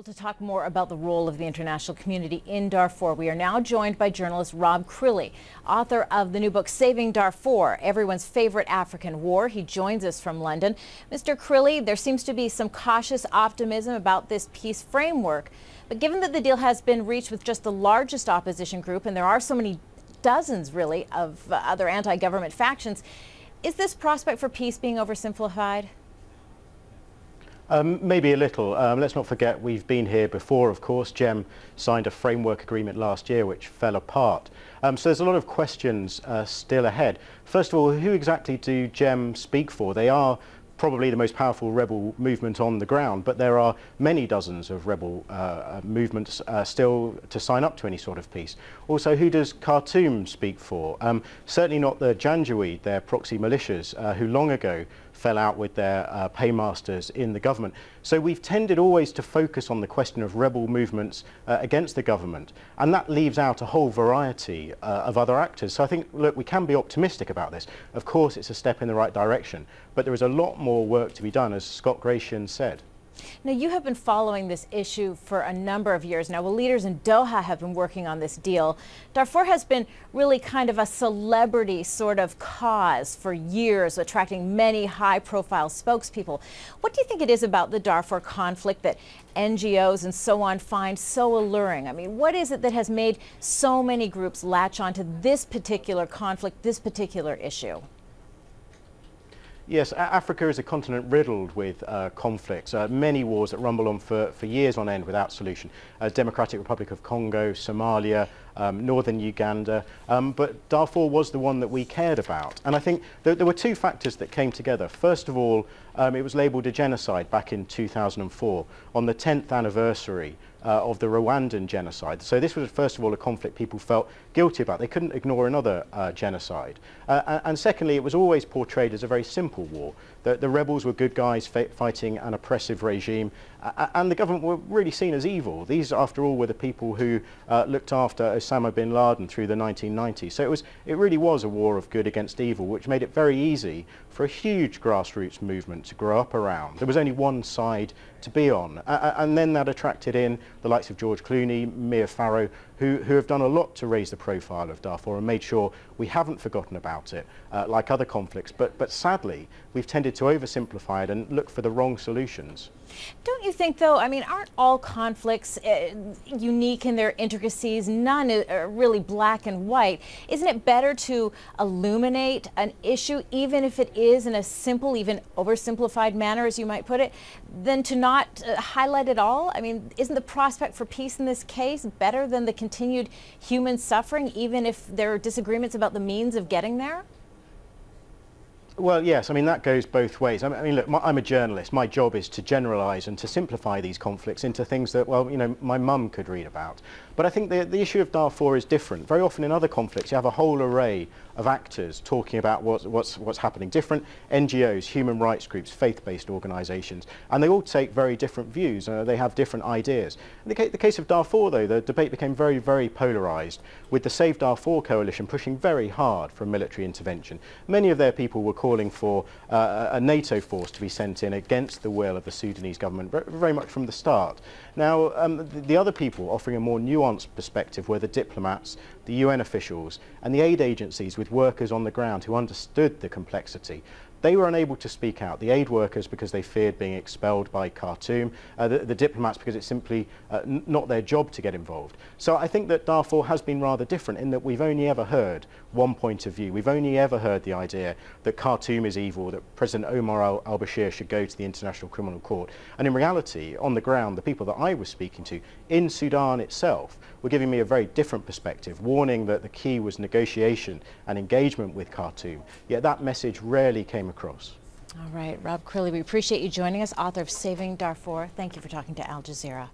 Well, to talk more about the role of the international community in Darfur, we are now joined by journalist Rob Crilly, author of the new book, Saving Darfur, Everyone's Favorite African War. He joins us from London. Mr. Crilly, there seems to be some cautious optimism about this peace framework. But given that the deal has been reached with just the largest opposition group, and there are so many dozens, really, of other anti-government factions, is this prospect for peace being oversimplified? Maybe a little. Let's not forget we've been here before, of course. GEM signed a framework agreement last year which fell apart. So there's a lot of questions still ahead. First of all, who exactly do GEM speak for? They are probably the most powerful rebel movement on the ground, but there are many dozens of rebel movements still to sign up to any sort of peace. Also, who does Khartoum speak for? Certainly not the Janjaweed, their proxy militias, who long ago fell out with their paymasters in the government. So we've tended always to focus on the question of rebel movements against the government, and that leaves out a whole variety of other actors. So I think, look, we can be optimistic about this. Of course, it's a step in the right direction, but there is a lot more work to be done, as Scott Gratian said. Now, you have been following this issue for a number of years now. Well, leaders in Doha have been working on this deal. Darfur has been really kind of a celebrity sort of cause for years, attracting many high-profile spokespeople. What do you think it is about the Darfur conflict that NGOs and so on find so alluring? I mean, what is it that has made so many groups latch onto this particular conflict, this particular issue? Yes, Africa is a continent riddled with conflicts, many wars that rumble on for years on end without solution. Democratic Republic of Congo, Somalia, northern Uganda, but Darfur was the one that we cared about. And I think there were two factors that came together. First of all, it was labelled a genocide back in 2004 on the 10th anniversary of the Rwandan genocide. So this was, first of all, a conflict people felt guilty about. They couldn't ignore another genocide. And secondly, it was always portrayed as a very simple war. The rebels were good guys fighting an oppressive regime, and the government were really seen as evil. These, after all, were the people who looked after Osama bin Laden through the 1990s. So it really was a war of good against evil, which made it very easy for a huge grassroots movement to grow up around. There was only one side to be on, and then that attracted in the likes of George Clooney, Mia Farrow, who have done a lot to raise the profile of Darfur and made sure we haven't forgotten about it, like other conflicts. But sadly, we've tended to oversimplify it and look for the wrong solutions. Don't you think, though, I mean, aren't all conflicts unique in their intricacies? None are really black and white. Isn't it better to illuminate an issue, even if it is in a simple, even oversimplified manner, as you might put it, than to not highlight it all? I mean, isn't the prospect for peace in this case better than the continued human suffering, even if there are disagreements about the means of getting there? Well, yes, I mean, that goes both ways. I mean, look, I'm a journalist. My job is to generalise and to simplify these conflicts into things that, well, you know, my mum could read about. But I think the issue of Darfur is different. Very often in other conflicts, you have a whole array of actors talking about what's happening. Different NGOs, human rights groups, faith-based organisations, and they all take very different views. They have different ideas. In the case of Darfur, though, the debate became very, very polarised, with the Save Darfur coalition pushing very hard for a military intervention. Many of their people were calling for a NATO force to be sent in against the will of the Sudanese government, very much from the start. Now, the other people offering a more nuanced perspective were the diplomats, the UN officials, and the aid agencies with workers on the ground who understood the complexity. They were unable to speak out. The aid workers because they feared being expelled by Khartoum, the diplomats because it's simply not their job to get involved. So I think that Darfur has been rather different in that we've only ever heard one point of view. We've only ever heard the idea that Khartoum is evil, that President Omar al-Bashir should go to the International Criminal Court. And in reality, on the ground, the people that I was speaking to in Sudan itself were giving me a very different perspective, warning that the key was negotiation and engagement with Khartoum. Yet that message rarely came across. All right, Rob Crilly, we appreciate you joining us, author of Saving Darfur. Thank you for talking to Al Jazeera.